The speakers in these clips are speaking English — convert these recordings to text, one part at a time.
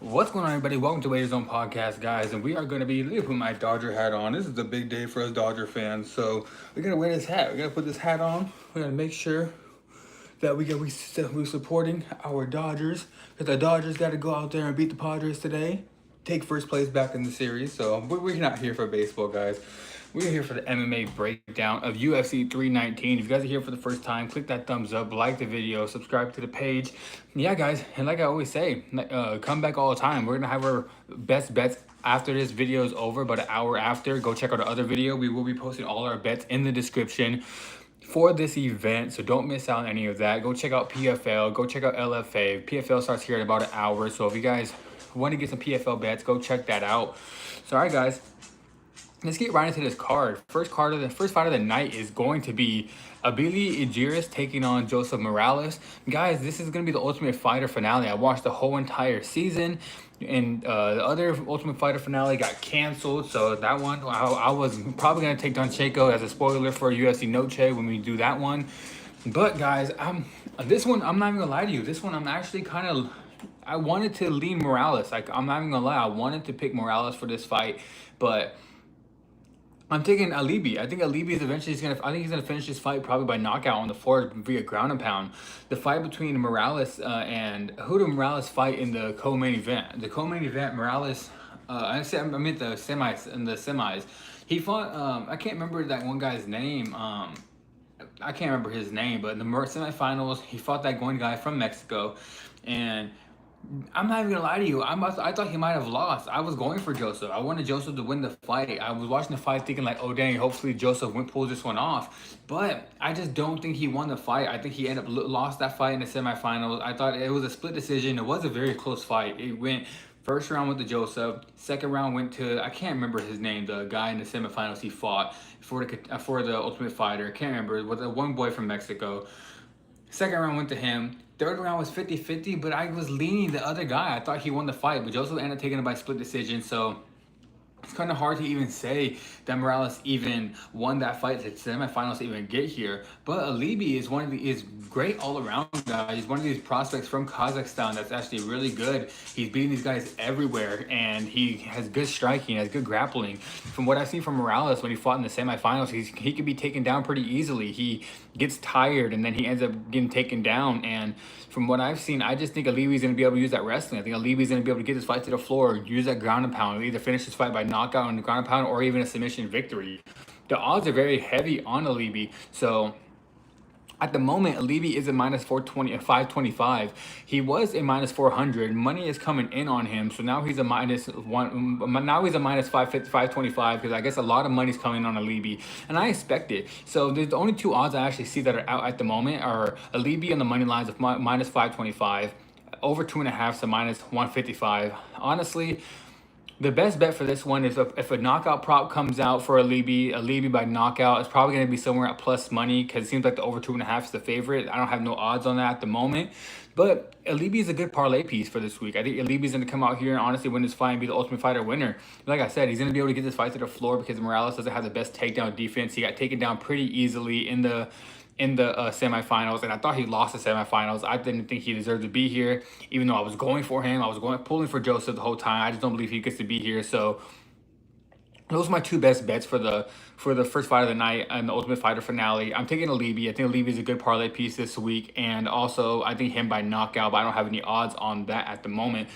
What's going on, everybody? Welcome to Wader Zone Podcast, guys. And we are going to be, let me put my Dodger hat on. This is a big day for us Dodger fans. So we're going to wear this hat. We're going to put this hat on. We're going to make sure that we're supporting our Dodgers. Because the Dodgers got to go out there and beat the Padres today. Take first place back in the series. So we're not here for baseball, guys. We're here for the MMA breakdown of UFC 319. If you guys are here for the first time, click that thumbs up, like the video, subscribe to the page. Yeah, guys, and like I always say, come back all the time. We're going to have our best bets after this video is over, about an hour after. Go check out our other video. We will be posting all our bets in the description for this event, so don't miss out on any of that. Go check out PFL, go check out LFA. PFL starts here in about an hour, so if you guys want to get some PFL bets, go check that out. So, all right, guys. Let's get right into this card. First fight of the night is going to be Abili Idris taking on Joseph Morales. Guys, this is going to be the Ultimate Fighter finale. I watched the whole entire season, and the other Ultimate Fighter finale got canceled. So that one, I was probably going to take Doncheco as a spoiler for UFC Noche when we do that one. But guys, this one, I'm not even going to lie to you. This one, I'm actually kind of, I wanted to lean Morales. I'm not even going to lie. I wanted to pick Morales for this fight, but I'm taking Alibi. I think Alibi is eventually he's gonna finish this fight probably by knockout on the floor via ground and pound. The fight between Morales and who did Morales fight in the co-main event? The co-main event, Morales. I meant the semis. In the semis, he fought. I can't remember that one guy's name. I can't remember his name, but in the semifinals, he fought that one guy from Mexico, and I'm not even gonna lie to you. I thought he might have lost. I was going for Joseph. I wanted Joseph to win the fight. I was watching the fight thinking like, oh dang, hopefully Joseph pulls this one off. But I just don't think he won the fight. I think he ended up lost that fight in the semifinals. I thought it was a split decision. It was a very close fight. It went first round went to Joseph. Second round went to, I can't remember his name, the guy in the semifinals he fought for the Ultimate Fighter. I can't remember. It was the one boy from Mexico. Second round went to him. Third round was 50-50, but I was leaning the other guy. I thought he won the fight, but Joseph ended up taking it by split decision. So it's kind of hard to even say that Morales even won that fight to semifinals to even get here. But Alibi is great all around guy. He's one of these prospects from Kazakhstan that's actually really good. He's beating these guys everywhere, and he has good striking, has good grappling. From what I've seen from Morales when he fought in the semifinals, he can be taken down pretty easily. He gets tired and then he ends up getting taken down. And from what I've seen, I just think Alibi's going to be able to use that wrestling. I think Alibi's going to be able to get this fight to the floor, use that ground and pound, either finish this fight by knockout on the ground and pound or even a submission victory. The odds are very heavy on Alibi. So at the moment, Alibi is a minus 420, 525. He was a minus 400. Money is coming in on him, so now he's a minus one. Now he's a minus 550, 525 because I guess a lot of money's coming on Alibi, and I expect it. So there's the only two odds I actually see that are out at the moment are Alibi on the money lines of minus 525, over 2.5, so minus 155. Honestly, the best bet for this one is if a knockout prop comes out for Alibi by knockout, it's probably going to be somewhere at plus money because it seems like the over 2.5 is the favorite. I don't have no odds on that at the moment. But Alibi is a good parlay piece for this week. I think Alibi is going to come out here and honestly win this fight and be the Ultimate Fighter winner. Like I said, he's going to be able to get this fight to the floor because Morales doesn't have the best takedown defense. He got taken down pretty easily in the semifinals, and I thought he lost the semifinals. I didn't think he deserved to be here, even though I was going for him. I was pulling for Joseph the whole time. I just don't believe he gets to be here. So those are my two best bets for the first fight of the night and the Ultimate Fighter finale. I'm taking Alibi. I think Alibi is a good parlay piece this week, and also I think him by knockout, but I don't have any odds on that at the moment.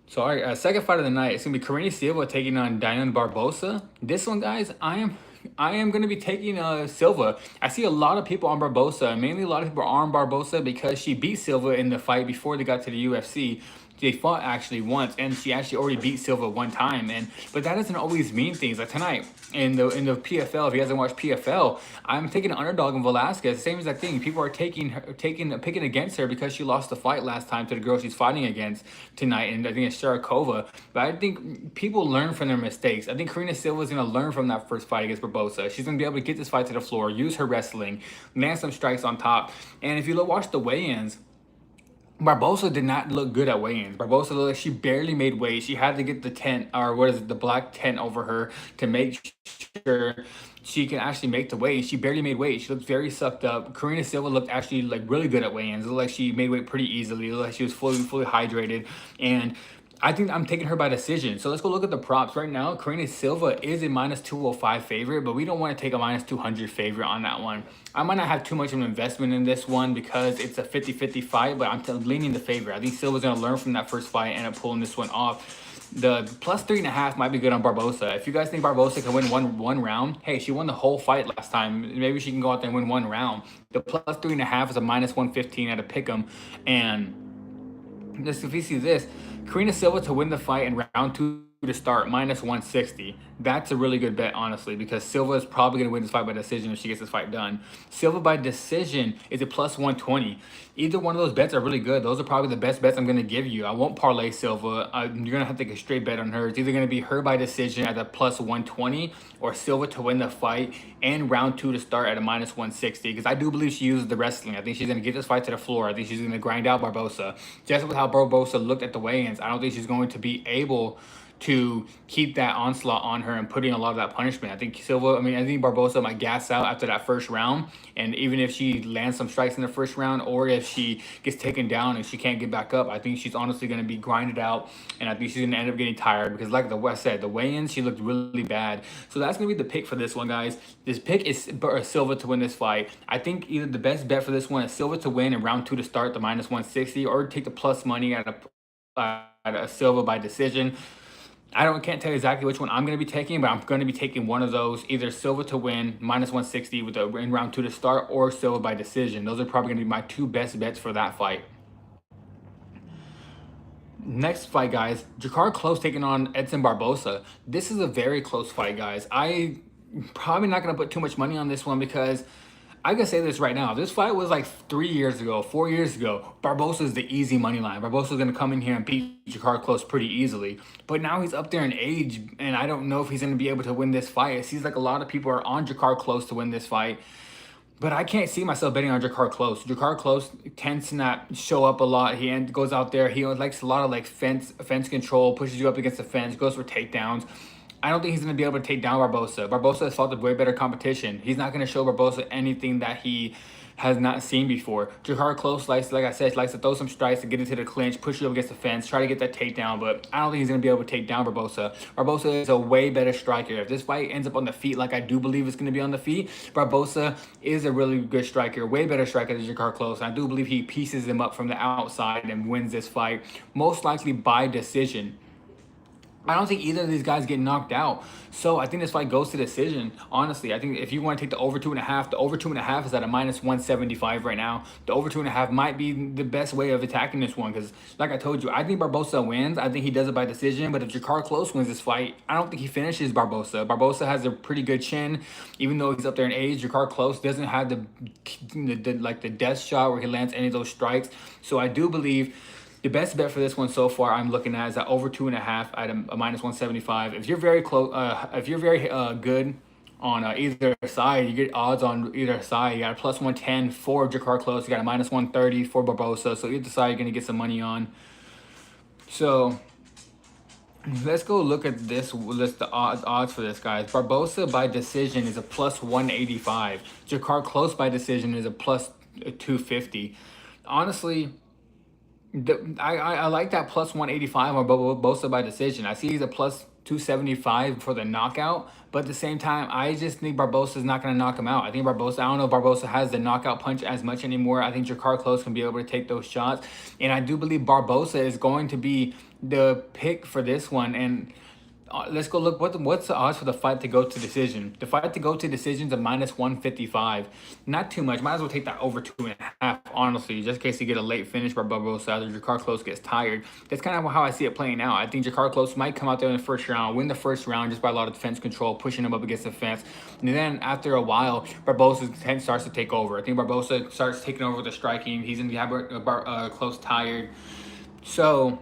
So, all right, second fight of the night, it's going to be Karine Silva taking on Diane Barbosa. This one, guys, I am going to be taking Silva. I see a lot of people on Barbosa, mainly a lot of people are on Barbosa because she beat Silva in the fight before they got to the UFC. They fought actually once, and she actually already beat Silva one time. But that doesn't always mean things. Like tonight in the PFL, if you guys haven't watched PFL, I'm taking an underdog in Velasquez. Same as that thing. People are picking against her because she lost the fight last time to the girl she's fighting against tonight, and I think it's Sharakova. But I think people learn from their mistakes. I think Karine Silva is going to learn from that first fight against Barbosa. She's going to be able to get this fight to the floor, use her wrestling, land some strikes on top. And if you watch the weigh-ins, Barbosa did not look good at weigh-ins. Barbosa looked like she barely made weight. She had to get the tent, or what is it, the black tent over her to make sure she can actually make the weight. She barely made weight. She looked very sucked up. Karine Silva looked actually like really good at weigh-ins. It looked like she made weight pretty easily. It looked like she was fully hydrated. And I think I'm taking her by decision. So let's go look at the props. Right now, Karina Silva is a minus 205 favorite, but we don't want to take a minus 200 favorite on that one. I might not have too much of an investment in this one because it's a 50-50 fight, but I'm leaning the favorite. I think Silva's going to learn from that first fight and end up pulling this one off. The plus 3.5 might be good on Barbosa. If you guys think Barbosa can win one round, hey, she won the whole fight last time. Maybe she can go out there and win one round. The plus 3.5 is a minus 115 at a pick'em, and just if you see this, Karina Silva to win the fight in round 2 to start, minus 160. That's a really good bet, honestly, because Silva is probably going to win this fight by decision if she gets this fight done. Silva by decision is a plus 120. Either one of those bets are really good. Those are probably the best bets I'm going to give you. I won't parlay Silva. You're going to have to take a straight bet on her. It's either going to be her by decision at a plus 120 or Silva to win the fight and round 2 to start at a minus 160, because I do believe she uses the wrestling. I think she's going to get this fight to the floor. I think she's going to grind out Barbosa. Just with how Barbosa looked at the weigh-ins, I don't think she's going to be able to keep that onslaught on her and putting a lot of that punishment. I think Barbosa might gas out after that first round, and even if she lands some strikes in the first round, or if she gets taken down and she can't get back up, I think she's honestly going to be grinded out, and I think she's going to end up getting tired because, like the West said, the weigh-ins, she looked really bad. So that's going to be the pick for this one, guys. This pick is Silva to win this fight. I think either the best bet for this one is Silva to win in round 2 to start, the minus 160, or take the plus money at a Silva by decision. Can't tell you exactly which one I'm going to be taking, but I'm going to be taking one of those, either Silva to win minus 160 in round 2 to start, or Silva by decision. Those are probably going to be my two best bets for that fight. Next fight, guys, Jakar Close taking on Edson Barbosa. This is a very close fight, guys. I probably not going to put too much money on this one because I can say this right now. If this fight was like 3 years ago, 4 years ago, Barbosa is the easy money line. Barbosa is going to come in here and beat Jakar Close pretty easily. But now he's up there in age, and I don't know if he's going to be able to win this fight. It seems like a lot of people are on Jakar Close to win this fight. But I can't see myself betting on Jakar Close. Jakar Close tends to not show up a lot. He goes out there. He likes a lot of like fence control, pushes you up against the fence, goes for takedowns. I don't think he's going to be able to take down Barbosa. Barbosa has fought a way better competition. He's not going to show Barbosa anything that he has not seen before. Jakar Close likes to throw some strikes to get into the clinch, push you up against the fence, try to get that takedown, but I don't think he's going to be able to take down Barbosa. Barbosa is a way better striker. If this fight ends up on the feet, like I do believe it's going to be on the feet, Barbosa is a really good striker, way better striker than Jakar Close. And I do believe he pieces him up from the outside and wins this fight, most likely by decision. I don't think either of these guys get knocked out. So I think this fight goes to decision. Honestly, I think if you want to take the over 2.5, the over 2.5 is at a minus 175 right now. The over 2.5 might be the best way of attacking this one because, like I told you, I think Barbosa wins. I think he does it by decision. But if Jakar Close wins this fight, I don't think he finishes Barbosa. Barbosa has a pretty good chin, even though he's up there in age. Jakar Close doesn't have the death shot where he lands any of those strikes. So I do believe the best bet for this one so far I'm looking at is at over 2.5 at a minus 175. If you're very close, if you're very good on either side, you get odds on either side. You got a plus 110 for Jakar Close. You got a minus 130 for Barbosa. So either side you're gonna get some money on. So let's go look at this list, the odds for this, guys. Barbosa by decision is a plus 185. Jakar Close by decision is a plus 250. Honestly, I like that plus 185 on Barbosa by decision. I see he's a plus 275 for the knockout, but at the same time, I just think Barbosa is not going to knock him out. I don't know if Barbosa has the knockout punch as much anymore. I think Jakar Close can be able to take those shots, and I do believe Barbosa is going to be the pick for this one. And let's go look. What's the odds for the fight to go to decision? The fight to go to decision is a minus 155. Not too much. Might as well take that over 2.5, honestly, just in case you get a late finish by Barbosa after Jakar Close gets tired. That's kind of how I see it playing out. I think Jakar Close might come out there in the first round, win the first round just by a lot of defense control, pushing him up against the fence. And then after a while, Barbosa starts to take over. I think Barbosa starts taking over the striking. He's in the Close tired. So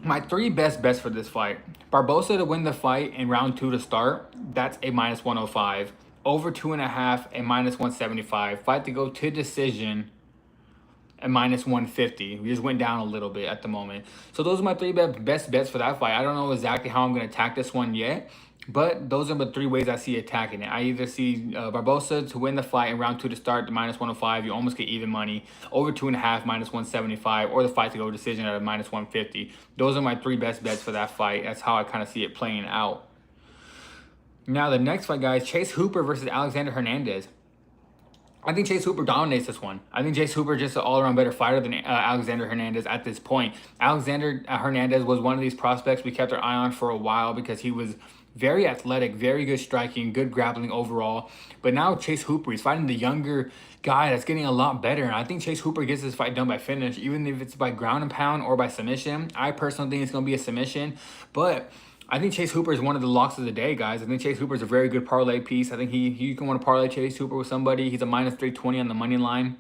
my three best bets for this fight: Barbosa to win the fight in round 2 to start, that's a minus 105. Over 2.5, a minus 175. Fight to go to decision, a minus 150. We just went down a little bit at the moment. So those are my three best bets for that fight. I don't know exactly how I'm going to attack this one yet. But those are the three ways I see attacking it. I either see Barbosa to win the fight in round 2 to start the -105. You almost get even money. Over 2.5, -175. Or the fight to go decision at a -150. Those are my three best bets for that fight. That's how I kind of see it playing out. Now, the next fight, guys, Chase Hooper versus Alexander Hernandez. I think Chase Hooper dominates this one. I think Chase Hooper is just an all-around better fighter than Alexander Hernandez at this point. Alexander Hernandez was one of these prospects we kept our eye on for a while because he was very athletic, very good striking, good grappling overall. But now Chase Hooper, he's fighting the younger guy that's getting a lot better. And I think Chase Hooper gets this fight done by finish, even if it's by ground and pound or by submission. I personally think it's going to be a submission. But I think Chase Hooper is one of the locks of the day, guys. I think Chase Hooper is a very good parlay piece. I think you can want to parlay Chase Hooper with somebody. He's a -320 on the money line.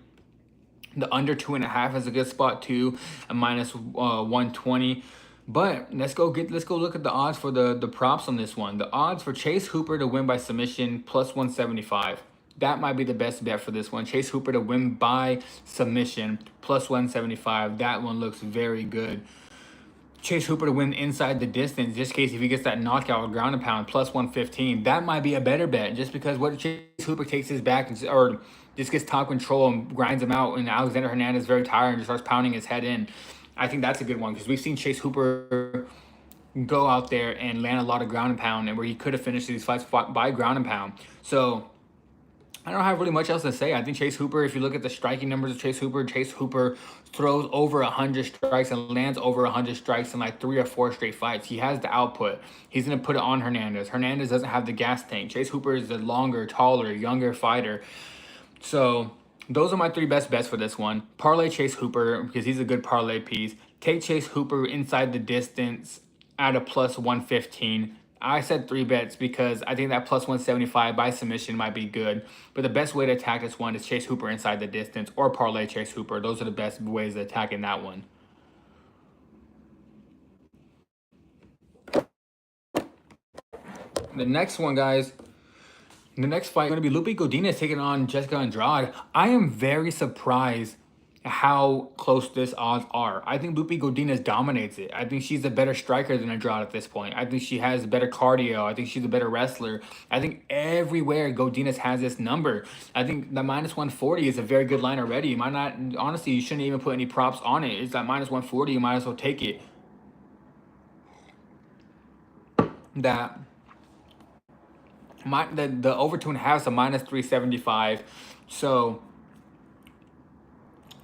The under 2.5 is a good spot too, a -120. But let's go look at the odds for the props on this one. The odds for Chase Hooper to win by submission +175. That might be the best bet for this one. Chase Hooper to win by submission +175. That one looks very good. Chase Hooper to win inside the distance, just in case if he gets that knockout with ground and pound, +115. That might be a better bet, just because what if Chase Hooper takes his back or just gets top control and grinds him out, and Alexander Hernandez is very tired and just starts pounding his head in. I think that's a good one because we've seen Chase Hooper go out there and land a lot of ground and pound, and where he could have finished these fights by ground and pound. So I don't have really much else to say. I think Chase Hooper, if you look at the striking numbers of Chase Hooper throws over 100 strikes and lands over 100 strikes in like 3 or 4 straight fights. He has the output. He's going to put it on Hernandez. Hernandez doesn't have the gas tank. Chase Hooper is a longer, taller, younger fighter. So those are my 3 best bets for this one. Parlay Chase Hooper because he's a good parlay piece. Take Chase Hooper inside the distance at a +115. I said 3 bets because I think that +175 by submission might be good. But the best way to attack this one is Chase Hooper inside the distance or parlay Chase Hooper. Those are the best ways of attacking that one. The next one, guys. The next fight is going to be Lupe Godinez taking on Jessica Andrade. I am very surprised how close this odds are. I think Lupe Godinez dominates it. I think she's a better striker than Andrade at this point. I think she has better cardio. I think she's a better wrestler. I think everywhere Godinez has this number. I think the -140 is a very good line already. You might not, honestly, you shouldn't even put any props on it. It's that -140, you might as well take it. The over 2.5 is a -375. So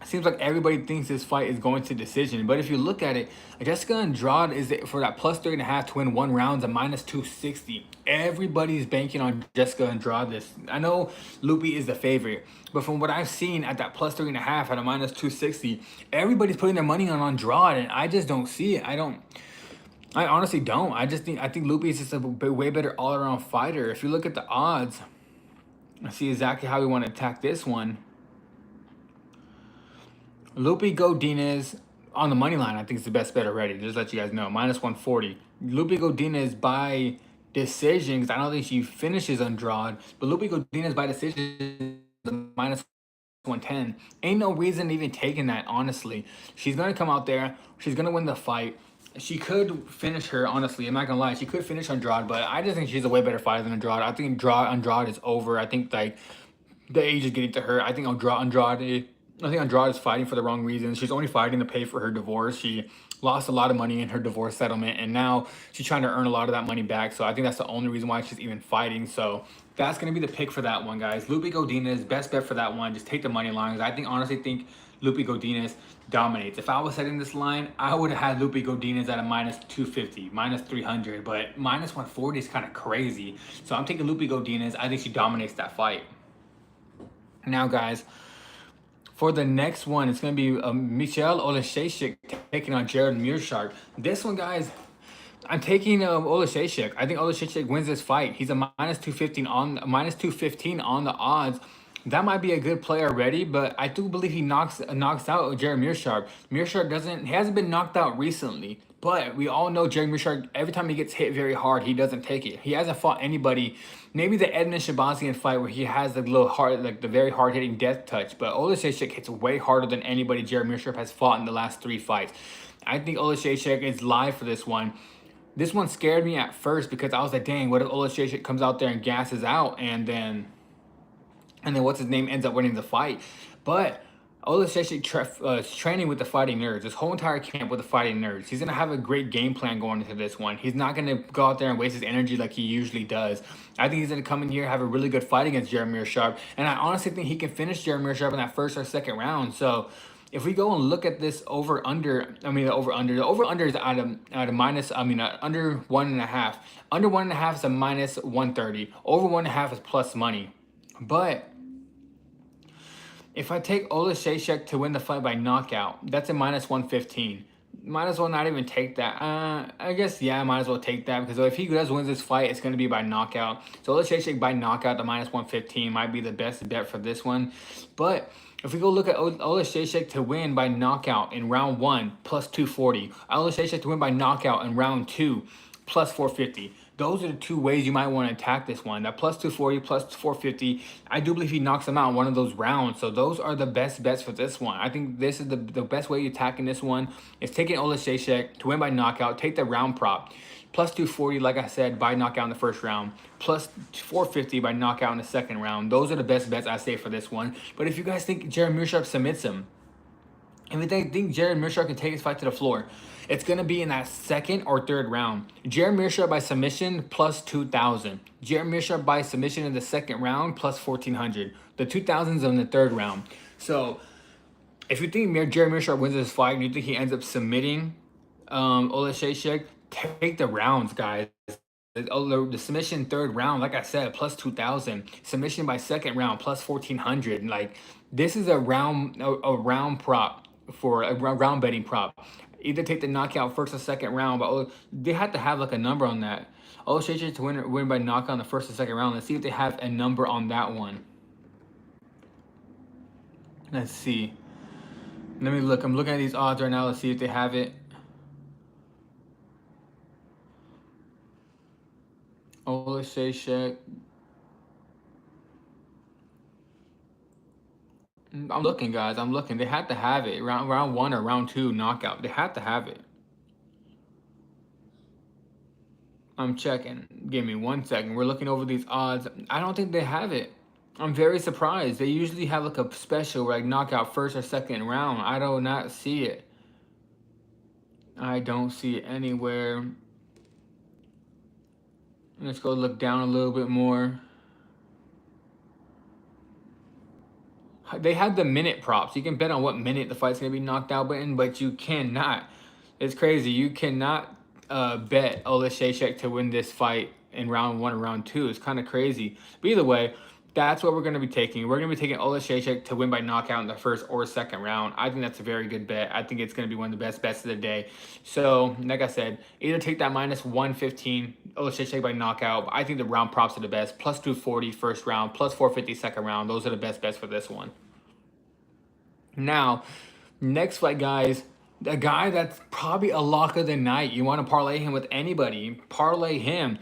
seems like everybody thinks this fight is going to decision. But if you look at it, Jessica Andrade is for that +3.5 to win 1 round, a -260. Everybody's banking on Jessica Andrade. I know Lupe is the favorite, but from what I've seen at that +3.5 at a -260, everybody's putting their money on Andrade, and I just don't see it. I honestly don't. I think Lupe is just a way better all-around fighter. If you look at the odds, I see exactly how we want to attack this one. Lupe Godinez on the money line, I think is the best bet already. Just let you guys know, -140. Lupe Godinez by decision, because I don't think she finishes Andrade, but Lupe Godinez by decision -110. Ain't no reason even taking that, honestly. She's gonna come out there. She's gonna win the fight. She could finish her, honestly. I'm not gonna lie. She could finish Andrade, but I just think she's a way better fighter than Andrade. I think Andrade is over. I think like the age is getting to her. I think Andrade is fighting for the wrong reasons. She's only fighting to pay for her divorce. She lost a lot of money in her divorce settlement, and now she's trying to earn a lot of that money back. So I think that's the only reason why she's even fighting. So that's going to be the pick for that one, guys. Lupe Godinez, best bet for that one. Just take the money line. I honestly think Lupe Godinez dominates. If I was setting this line, I would have had Lupe Godinez at a -250, -300, but -140 is kind of crazy. So I'm taking Lupe Godinez. I think she dominates that fight. Now, guys, for the next one, it's going to be Michel Oleksiejczuk taking on Jared Mearshart. This one, guys, I'm taking Oleksiejczuk. I think Oleksiejczuk wins this fight. He's a -215 on the odds. That might be a good play already, but I do believe he knocks out Jared Mearshart. Mearshart hasn't been knocked out recently, but we all know Jared Mearshart, every time he gets hit very hard, he doesn't take it. He hasn't fought anybody. Maybe the Edmund Shabazian fight where he has the little hard, like the very hard-hitting death touch, but Oleksiejczuk hits way harder than anybody Jared Mearshart has fought in the last 3 fights. I think Oleksiejczuk is live for this one. This one scared me at first because I was like, dang, what if Olashechik comes out there and gasses out and then what's his name ends up winning the fight? But Olashechik is training with the Fighting Nerds. This whole entire camp with the Fighting Nerds. He's gonna have a great game plan going into this one. He's not gonna go out there and waste his energy like he usually does. I think he's gonna come in here have a really good fight against Jaromir Sharp, and I honestly think he can finish Jaromir Sharp in that first or second round. So if we go and look at this over under, the over under is at a minus. Under 1.5. Under 1.5 is a minus 130. Over 1.5 is plus money. But if I take Olashechik to win the fight by knockout, that's a minus 115. Might as well not even take that. I guess, yeah, I might as well take that because if he does win this fight, it's going to be by knockout. So Olashechik by knockout, the minus 115 might be the best bet for this one. But if we go look at Olashechik to win by knockout in round 1, plus 240. Olashechik to win by knockout in round 2, plus 450. Those are the two ways you might want to attack this one. That plus 240, plus 450. I do believe he knocks him out in one of those rounds. So those are the best bets for this one. I think this is the best way you attacking this one is taking Olashechik to win by knockout. Take the round prop. Plus 240, like I said, by knockout in the first round. Plus 450 by knockout in the second round. Those are the best bets I say for this one. But if you guys think Jaromir Sharp submits him, and if they think Jaromir Sharp can take his fight to the floor, it's going to be in that second or third round. Jaromir Sharp by submission, plus 2,000. Jaromir Sharp by submission in the second round, plus 1,400. The 2,000s in the third round. So, if you think Jaromir Sharp wins this fight and you think he ends up submitting Olashechik, take the rounds, guys. The submission third round, like I said, plus 2,000. Submission by second round, plus 1,400. Like, this is a round prop for a round betting prop. Either take the knockout first or second round, but they have to have like a number on that. Olashechik to win by knockout in the first or second round. Let's see if they have a number on that one. Let's see. Let me look. I'm looking at these odds right now. Let's see if they have it. Olashechik. I'm looking, guys. I'm looking. They had to have it. Round 1 or round 2 knockout. They had to have it. I'm checking. Give me 1 second. We're looking over these odds. I don't think they have it. I'm very surprised. They usually have like a special where like knockout first or second round. I do not see it. I don't see it anywhere. Let's go look down a little bit more. They have the minute props. You can bet on what minute the fight's gonna be knocked out in, but you cannot. It's crazy. You cannot bet Olashechik to win this fight in round 1 or round 2. It's kind of crazy. But either way, that's what we're going to be taking. We're going to be taking Olashechik to win by knockout in the first or second round. I think that's a very good bet. I think it's going to be one of the best bets of the day. So, like I said, either take that minus 115 Olashechik by knockout. I think the round props are the best. Plus 240 first round, plus 450 second round. Those are the best bets for this one. Now, next fight, guys. A guy that's probably a lock of the night. You want to parlay him with anybody. Parlay him.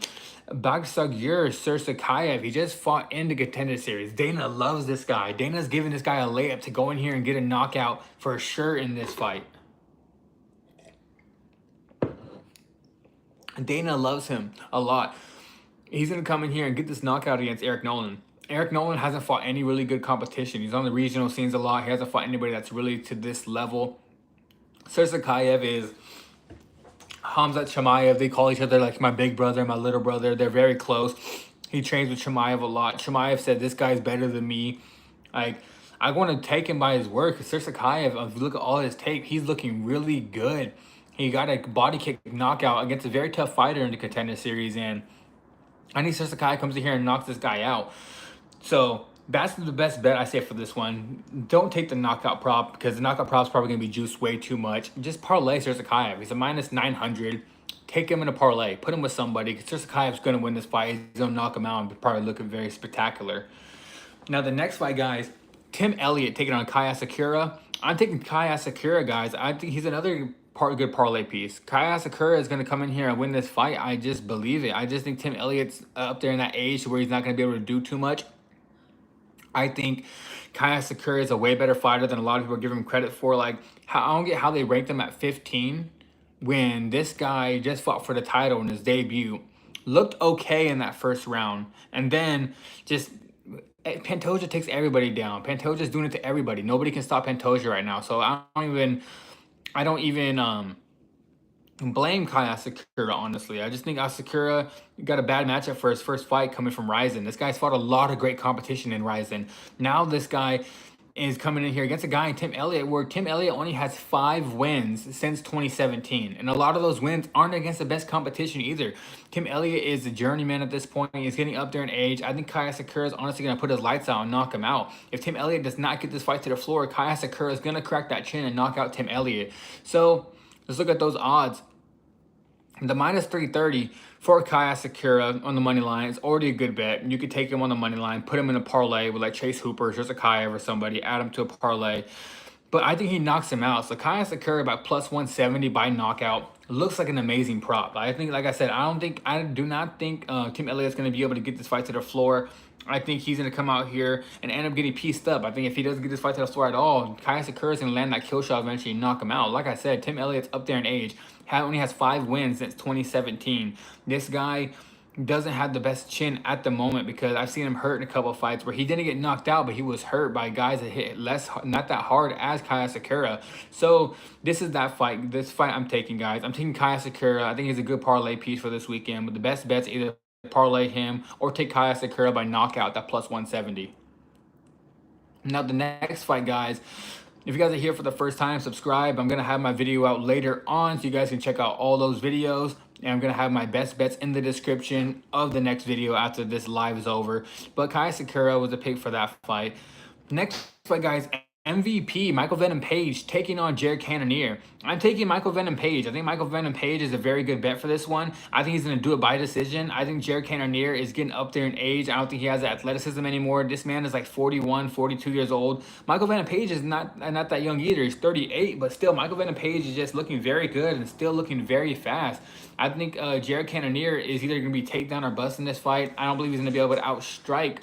Bagsagyur Chimaev. He just fought in the Contender Series. Dana loves this guy. Dana's giving this guy a layup to go in here and get a knockout for sure in this fight. Dana loves him a lot. He's going to come in here and get this knockout against Eric Nolan. Eric Nolan hasn't fought any really good competition. He's on the regional scenes a lot. He hasn't fought anybody that's really to this level. Chimaev is Hamzat Chimaev. They call each other like my big brother, my little brother. They're very close. He trains with Chimaev a lot. Chimaev said, this guy's better than me. Like, I want to take him by his work. Chimaev, if you look at all his tape, he's looking really good. He got a body kick knockout against a very tough fighter in the Contender Series, and I think Chimaev comes in here and knocks this guy out. So that's the best bet I say for this one. Don't take the knockout prop because the knockout prop is probably going to be juiced way too much. Just parlay Chimaev. He's a minus 900. Take him in a parlay. Put him with somebody because Chimaev's going to win this fight. He's going to knock him out and probably looking very spectacular. Now, the next fight, guys, Tim Elliott taking on Kai Asakura. I'm taking Kai Asakura, guys. I think he's another good parlay piece. Kai Asakura is going to come in here and win this fight. I just believe it. I just think Tim Elliott's up there in that age where he's not going to be able to do too much. I think Kai Asakura is a way better fighter than a lot of people give him credit for. Like, I don't get how they ranked him at 15 when this guy just fought for the title in his debut, looked okay in that first round, and then just Pantoja takes everybody down. Pantoja's doing it to everybody. Nobody can stop Pantoja right now. So I don't even blame Kai Asakura, honestly. I just think Asakura got a bad matchup for his first fight coming from Ryzen. This guy's fought a lot of great competition in Ryzen. Now this guy is coming in here against a guy in Tim Elliott, where Tim Elliott only has 5 wins since 2017. And a lot of those wins aren't against the best competition either. Tim Elliott is a journeyman at this point. He's getting up there in age. I think Kai Asakura is honestly going to put his lights out and knock him out. If Tim Elliott does not get this fight to the floor, Kai Asakura is going to crack that chin and knock out Tim Elliott. So let's look at those odds. The minus 330 for Kai Asakura on the money line is already a good bet. You could take him on the money line, put him in a parlay with like Chase Hooper, just a Chimaev or somebody, add him to a parlay. But I think he knocks him out. So Kai Asakura about plus 170 by knockout looks like an amazing prop. I think, like I said, I do not think Tim Elliott's going to be able to get this fight to the floor. I think he's going to come out here and end up getting pieced up. I think if he doesn't get this fight to the floor at all, Kai Asakura is going to land that kill shot eventually and knock him out. Like I said, Tim Elliott's up there in age. Only has 5 wins since 2017. This guy doesn't have the best chin at the moment because I've seen him hurt in a couple of fights where he didn't get knocked out, but he was hurt by guys that hit not that hard as Kai Asakura. So this is that fight. This fight I'm taking, guys. I'm taking Kai Asakura. I think he's a good parlay piece for this weekend. But the best bet's either parlay him or take Kai Asakura by knockout, that plus 170. Now the next fight, guys. If you guys are here for the first time, subscribe. I'm going to have my video out later on so you guys can check out all those videos. And I'm going to have my best bets in the description of the next video after this live is over. But Kai Asakura was a pick for that fight. Next fight, guys, MVP Michael Venom Page taking on Jared Cannonier. I'm taking Michael Venom Page. I think Michael Venom Page is a very good bet for this one. I think he's going to do it by decision. I think Jared Cannonier is getting up there in age. I don't think he has the athleticism anymore. This man is like 41, 42 years old. Michael Venom Page is not that young either. He's 38, but still Michael Venom Page is just looking very good and still looking very fast. I think Jared Cannonier is either going to be takedown or bust in this fight. I don't believe he's going to be able to outstrike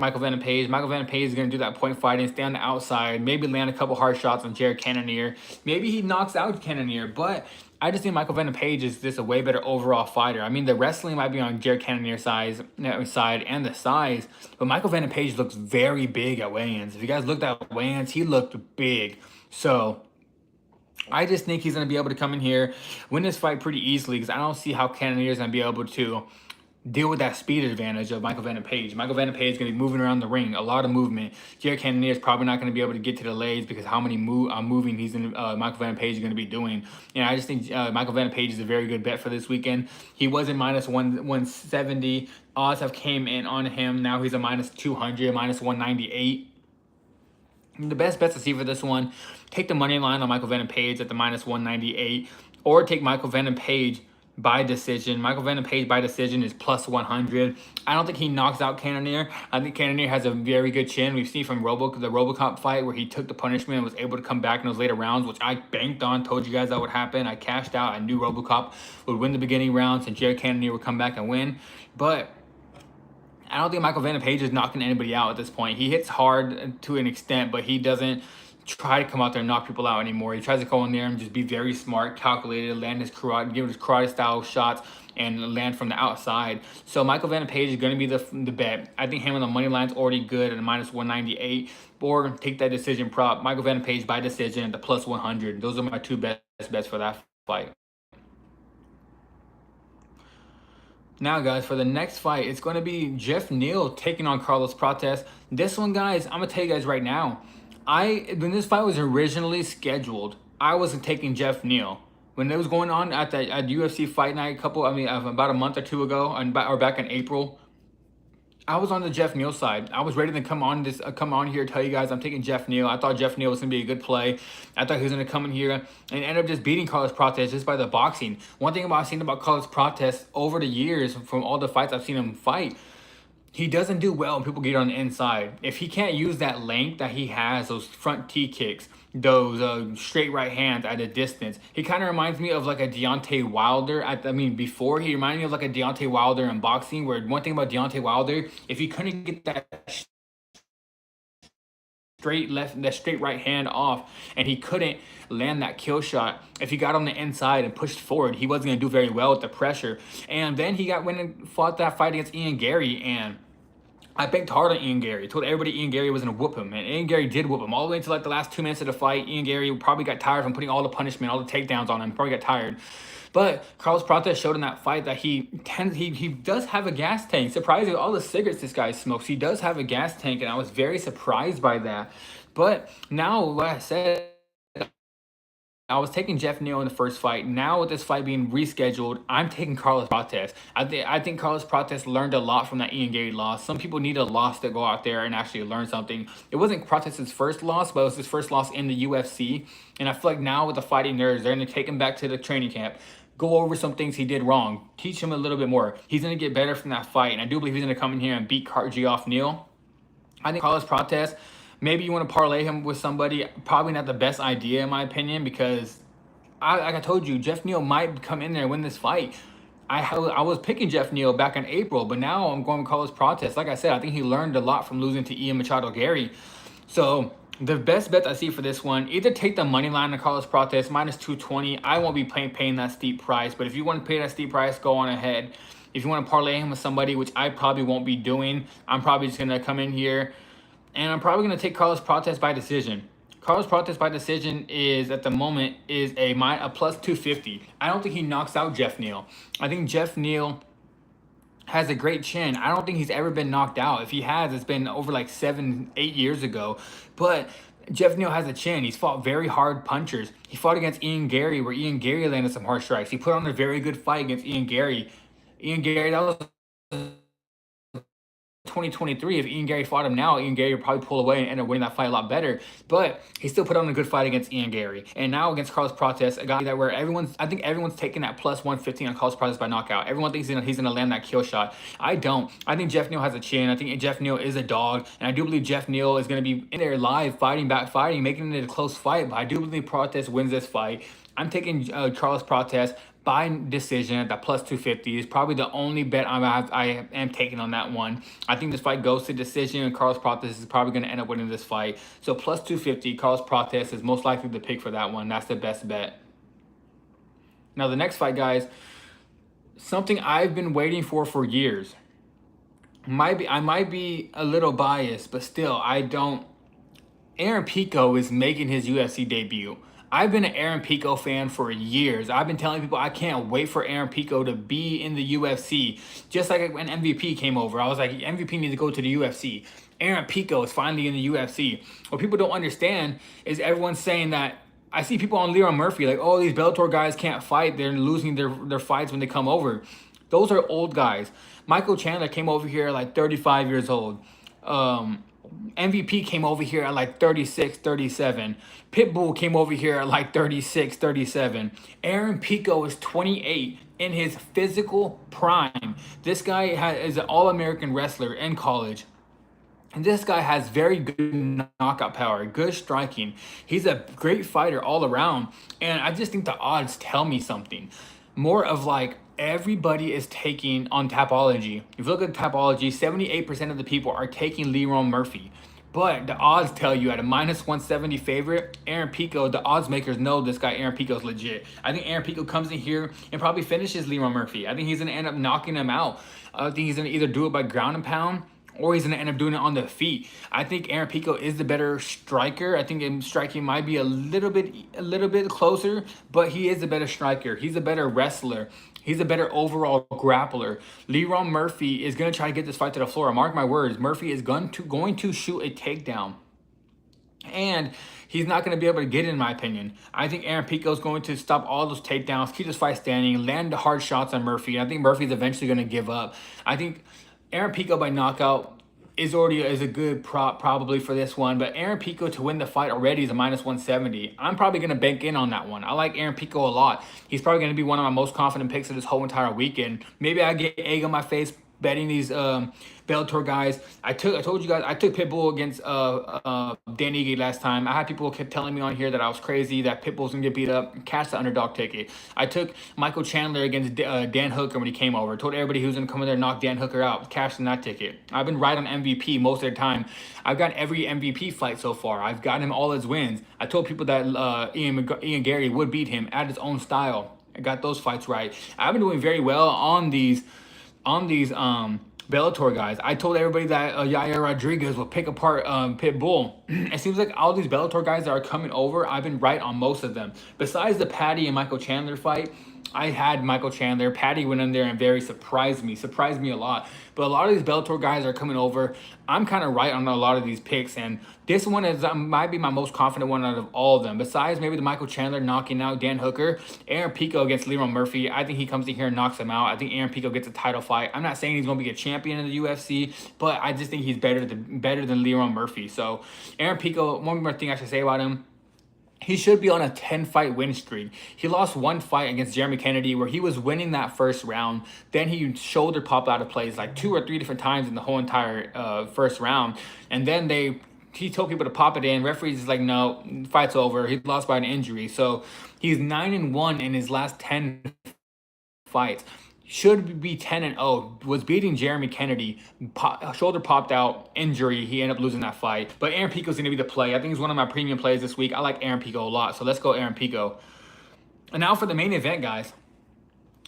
Michael Venom Page. Michael Venom Page is going to do that point fighting, stay on the outside, maybe land a couple hard shots on Jared Cannonier. Maybe he knocks out Cannonier, but I just think Michael Venom Page is just a way better overall fighter. I mean, the wrestling might be on Jared Cannonier's side and the size, but Michael Venom Page looks very big at weigh-ins. If you guys looked at weigh-ins, he looked big. So I just think he's going to be able to come in here, win this fight pretty easily because I don't see how Cannonier is going to be able to deal with that speed advantage of Michael Venom Page. Michael Venom Page is going to be moving around the ring, a lot of movement. Jared Cannonier is probably not going to be able to get to the legs because how many moving Michael Venom Page is going to be doing. And I just think Michael Venom Page is a very good bet for this weekend. He was in minus 170. Odds have came in on him. Now he's a minus 200, minus 198. The best bets to see for this one, take the money line on Michael Venom Page at the minus 198 or take Michael Venom Page by decision. Michael Venom Page by decision is plus 100. I don't think he knocks out Cannonier. I think Cannonier has a very good chin. We've seen from the RoboCop fight where he took the punishment and was able to come back in those later rounds, which I banked on, told you guys that would happen. I cashed out. I knew RoboCop would win the beginning rounds and Jared Cannonier would come back and win. But I don't think Michael Venom Page is knocking anybody out at this point. He hits hard to an extent, but he doesn't try to come out there and knock people out anymore. He tries to go in there and just be very smart, calculated, land his karate, give his karate style shots, and land from the outside. So Michael Venom Page is going to be the bet. I think him on the money line is already good at a minus 198. Or take that decision prop. Michael Venom Page by decision at the plus 100. Those are my two best bets for that fight. Now, guys, for the next fight, it's going to be Jeff Neal taking on Carlos Prates. This one, guys, I'm going to tell you guys right now. When this fight was originally scheduled, I wasn't taking Jeff Neal. When it was going on at UFC Fight Night about a month or two ago, or back in April, I was on the Jeff Neal side. I was ready to come on here and tell you guys I'm taking Jeff Neal. I thought Jeff Neal was going to be a good play. I thought he was going to come in here and end up just beating Carlos Prates just by the boxing. One thing I've seen about Carlos Prates over the years from all the fights I've seen him fight, he doesn't do well when people get on the inside. If he can't use that length that he has, those front T kicks, those straight right hands at a distance, he kind of reminds me of like a Deontay Wilder. Before he reminded me of like a Deontay Wilder in boxing, where one thing about Deontay Wilder, if he couldn't get that straight right hand off, and he couldn't land that kill shot. If he got on the inside and pushed forward, he wasn't going to do very well with the pressure. And then he went and fought that fight against Ian Gary, and I banked hard on Ian Gary. Told everybody Ian Gary was going to whoop him, and Ian Gary did whoop him all the way until like the last 2 minutes of the fight. Ian Gary probably got tired from putting all the punishment, all the takedowns on him. Probably got tired. But Carlos Prates showed in that fight that he does have a gas tank. Surprisingly, all the cigarettes this guy smokes, he does have a gas tank, and I was very surprised by that. But now, like I said, I was taking Jeff Neal in the first fight. Now with this fight being rescheduled, I'm taking Carlos Prates. I think Carlos Prates learned a lot from that Ian Gary loss. Some people need a loss to go out there and actually learn something. It wasn't Prates' first loss, but it was his first loss in the UFC. And I feel like now with the fighting nerds, they're going to take him back to the training camp, go over some things he did wrong, teach him a little bit more. He's going to get better from that fight. And I do believe he's going to come in here and beat Geoff Neal. I think Carlos Prates, maybe you want to parlay him with somebody, probably not the best idea in my opinion, because like I told you, Jeff Neal might come in there and win this fight. I was picking Jeff Neal back in April, but now I'm going with Carlos Prates. Like I said, I think he learned a lot from losing to Ian Machado Gary. So the best bet I see for this one, either take the money line on Carlos Prates, minus 220. I won't be paying that steep price, but if you want to pay that steep price, go on ahead. If you want to parlay him with somebody, which I probably won't be doing, I'm probably just going to come in here, and I'm probably going to take Carlos Prates by decision. Carlos Prates by decision is, at the moment, is a plus 250. I don't think he knocks out Jeff Neal. I think Jeff Neal has a great chin. I don't think he's ever been knocked out. If he has, it's been over like 7-8 years ago. But Jeff Neal has a chin. He's fought very hard punchers. He fought against Ian Gary, where Ian Gary landed some hard strikes. He put on a very good fight against Ian Gary. That was 2023. If Ian Gary fought him now, Ian Gary would probably pull away and end up winning that fight a lot better. But he still put on a good fight against Ian Gary. And now against Carlos Prates, a guy that where I think everyone's taking that plus 115 on Carlos Prates by knockout. Everyone thinks he's gonna land that kill shot. I don't. I think Jeff Neal has a chin. I think Jeff Neal is a dog, and I do believe Jeff Neal is gonna be in there live, fighting, making it a close fight. But I do believe Prates wins this fight. I'm taking Carlos Prates by decision at that plus 250. Is probably the only bet I am taking on that one. I think this fight goes to decision, and Carlos Prates is probably going to end up winning this fight. So plus 250, Carlos Prates is most likely the pick for that one. That's the best bet. Now the next fight, guys, something I've been waiting for years. I might be a little biased, but still, I don't. Aaron Pico is making his UFC debut. I've been an Aaron Pico fan for years. I've been telling people I can't wait for Aaron Pico to be in the UFC. Just like when MVP came over, I was like, MVP needs to go to the UFC. Aaron Pico is finally in the UFC. What people don't understand is everyone's saying that. I see people on Leron Murphy like, oh, these Bellator guys can't fight. They're losing their fights when they come over. Those are old guys. Michael Chandler came over here at like 35 years old. MVP came over here at like 36, 37. Pitbull came over here at like 36, 37. Aaron Pico is 28 in his physical prime. This guy is an all-American wrestler in college. And this guy has very good knockout power, good striking. He's a great fighter all around. And I just think the odds tell me something. More of like, everybody is taking on Tapology. If you look at Tapology, 78% of the people are taking Leron Murphy. But the odds tell you at a minus 170 favorite, Aaron Pico, the odds makers know this guy Aaron Pico is legit. I think Aaron Pico comes in here and probably finishes Leron Murphy. I think he's going to end up knocking him out. I think he's going to either do it by ground and pound, or he's going to end up doing it on the feet. I think Aaron Pico is the better striker. I think him striking might be a little bit closer, but he is a better striker. He's a better wrestler. He's a better overall grappler. Leron Murphy is going to try to get this fight to the floor. Mark my words, Murphy is going to shoot a takedown. And he's not going to be able to get it, in my opinion. I think Aaron Pico is going to stop all those takedowns, keep this fight standing, land the hard shots on Murphy. I think Murphy's eventually going to give up. I think Aaron Pico by knockout is a good prop probably for this one, but Aaron Pico to win the fight already is a minus 170. I'm probably going to bank in on that one. I like Aaron Pico a lot. He's probably going to be one of my most confident picks of this whole entire weekend. Maybe I get egg on my face betting these Bellator guys. I told you guys I took Pitbull against Dan Ige last time. I had people kept telling me on here that I was crazy, that Pitbull's gonna get beat up. Catch the underdog ticket. I took Michael Chandler against Dan Hooker when he came over. Told everybody he was gonna come in there and knock Dan Hooker out. Cashed in that ticket. I've been right on MVP most of the time. I've got every MVP fight so far. I've gotten him all his wins. I told people that Ian Gary would beat him at his own style. I got those fights right. I've been doing very well on these Bellator guys. I told everybody that Yair Rodriguez will pick apart Pitbull. It seems like all these Bellator guys that are coming over, I've been right on most of them. Besides the Patty and Michael Chandler fight, I had Michael Chandler. Patty went in there and surprised me a lot. But a lot of these Bellator guys are coming over. I'm kind of right on a lot of these picks, and this one is might be my most confident one out of all of them. Besides maybe the Michael Chandler knocking out Dan Hooker, Aaron Pico against Leron Murphy. I think he comes in here and knocks him out. I think Aaron Pico gets a title fight. I'm not saying he's going to be a champion in the UFC, but I just think he's better than Leron Murphy. So Aaron Pico, one more thing I should say about him. He should be on a 10-fight win streak. He lost one fight against Jeremy Kennedy where he was winning that first round. Then he shoulder popped out of plays like 2 or 3 different times in the whole entire first round. And then he told people to pop it in. Referees is like, no, fight's over. He lost by an injury. So he's 9-1 in his last 10 fights. Should be 10-0. Was beating Jeremy Kennedy. Shoulder popped out, injury. He ended up losing that fight. But Aaron Pico's going to be the play. I think he's one of my premium plays this week. I like Aaron Pico a lot. So let's go Aaron Pico. And now for the main event, guys.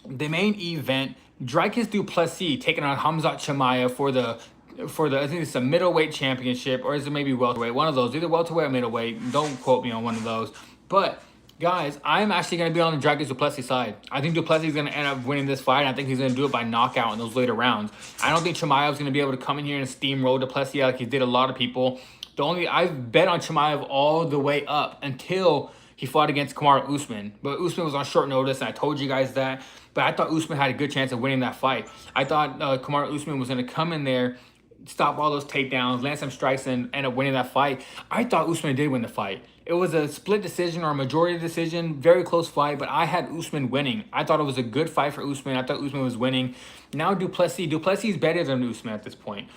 The main event, Dricus du Plessis taking on Khamzat Chimaev for the I think it's a middleweight championship, or is it maybe welterweight? One of those, either welterweight or middleweight. Don't quote me on one of those. But guys, I'm actually going to be on the Dricus du Plessis side. I think du Plessis is going to end up winning this fight. I think he's going to do it by knockout in those later rounds. I don't think Chimaev is going to be able to come in here and steamroll du Plessis like he did a lot of people. I've bet on Chimaev all the way up until he fought against Kamaru Usman. But Usman was on short notice, and I told you guys that. But I thought Usman had a good chance of winning that fight. I thought Kamaru Usman was going to come in there, stop all those takedowns, land some strikes, and end up winning that fight. I thought Usman did win the fight. It was a split decision or a majority decision, very close fight, but I had Usman winning. I thought it was a good fight for Usman. I thought Usman was winning. Now du Plessis is better than Usman at this point.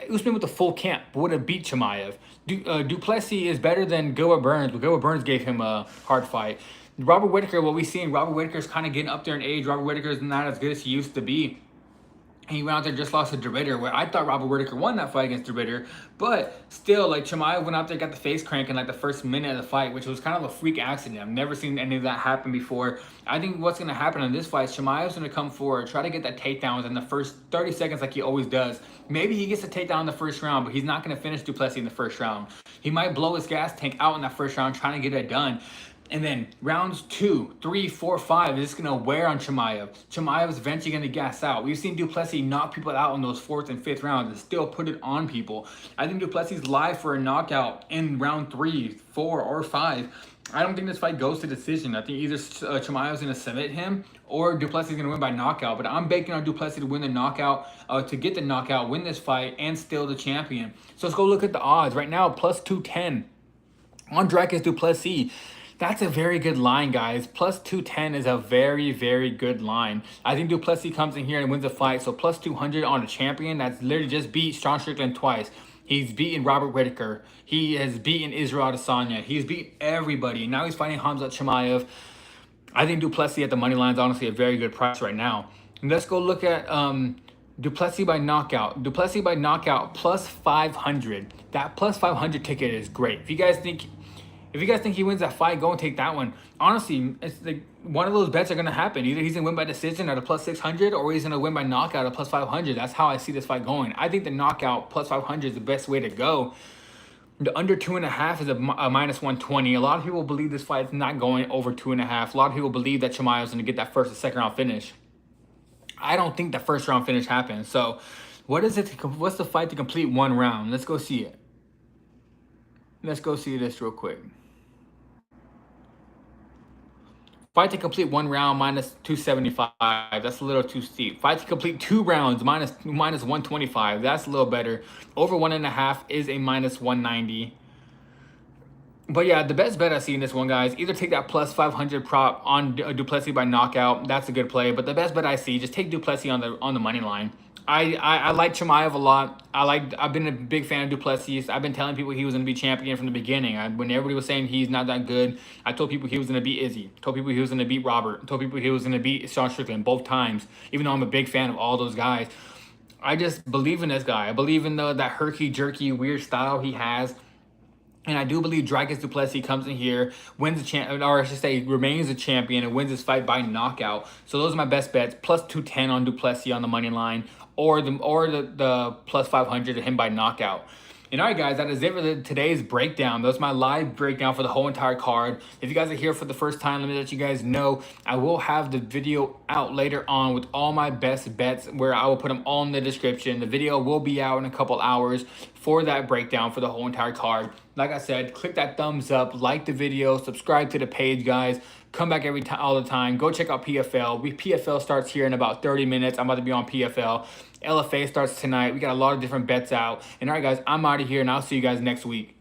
Usman with the full camp would have beat Chimaev. Du Plessis is better than Gilbert Burns, but Gilbert Burns gave him a hard fight. Robert Whittaker, what we've seen, Robert Whittaker is kind of getting up there in age. Robert Whittaker is not as good as he used to be. He went out there, just lost to DeRitter, where I thought Robert Whittaker won that fight against DeRitter. But still, like, Chimaev went out there, got the face crank in like the first minute of the fight, which was kind of a freak accident. I've never seen any of that happen before. I think what's going to happen in this fight, Chimaev's going to come forward, try to get that takedown in the first 30 seconds like he always does. Maybe he gets a takedown in the first round, but he's not going to finish du Plessis in the first round. He might blow his gas tank out in that first round trying to get it done. And then rounds 2, 3, 4, 5 is just going to wear on Chimaev. Chimaev is eventually going to gas out. We've seen du Plessis knock people out in those 4th and 5th rounds and still put it on people. I think du Plessis is live for a knockout in round 3, 4, or 5. I don't think this fight goes to decision. I think either Chimaev is going to submit him or du Plessis is going to win by knockout. But I'm banking on du Plessis to win the knockout, to get the knockout, win this fight, and still the champion. So let's go look at the odds. Right now, plus 210 on Dricus du Plessis. That's a very good line, guys. Plus 210 is a very, very good line. I think du Plessis comes in here and wins the fight. So plus 200 on a champion that's literally just beat Sean Strickland twice. He's beaten Robert Whittaker. He has beaten Israel Adesanya. He's beat everybody. Now he's fighting Khamzat Chimaev. I think du Plessis at the money line is honestly a very good price right now. And let's go look at du Plessis by knockout. Du Plessis by knockout plus 500. That plus 500 ticket is great. If you guys think he wins that fight, go and take that one. Honestly, it's like one of those bets are going to happen. Either he's going to win by decision at a plus 600 or he's going to win by knockout at plus 500. That's how I see this fight going. I think the knockout plus 500 is the best way to go. The under 2.5 is a minus 120. A lot of people believe this fight is not going over 2.5. A lot of people believe that Chimaev is going to get that first or second round finish. I don't think the first round finish happens. So what's the fight to complete one round? Let's go see it. Let's go see this real quick. Fight to complete one round, minus 275. That's a little too steep. Fight to complete 2 rounds, minus 125. That's a little better. Over 1.5 is a minus 190. But yeah, the best bet I see in this one, guys, either take that plus 500 prop on Duplessis by knockout. That's a good play. But the best bet I see, just take Duplessis on the money line. I like Chimaev a lot. I've been a big fan of Duplessis. I've been telling people he was going to be champion from the beginning. When everybody was saying he's not that good, I told people he was going to beat Izzy. Told people he was going to beat Robert. Told people he was going to beat Sean Strickland both times. Even though I'm a big fan of all those guys, I just believe in this guy. I believe in that herky jerky weird style he has. And I do believe Dricus Du Plessis comes in here, wins the champ, or I should say, remains a champion and wins this fight by knockout. So those are my best bets. Plus 210 on Du Plessis on the money line, or the plus 500 to him by knockout. And all right, guys, that is it for today's breakdown. That's my live breakdown for the whole entire card. If you guys are here for the first time, let me let you guys know I will have the video out later on with all my best bets, where I will put them all in the description. The video will be out in a couple hours for that breakdown for the whole entire card. Like I said, click that thumbs up, like the video, subscribe to the page, guys. Come back every time, all the time. Go check out PFL. PFL starts here in about 30 minutes. I'm about to be on PFL. LFA starts tonight. We got a lot of different bets out. And all right, guys, I'm out of here, and I'll see you guys next week.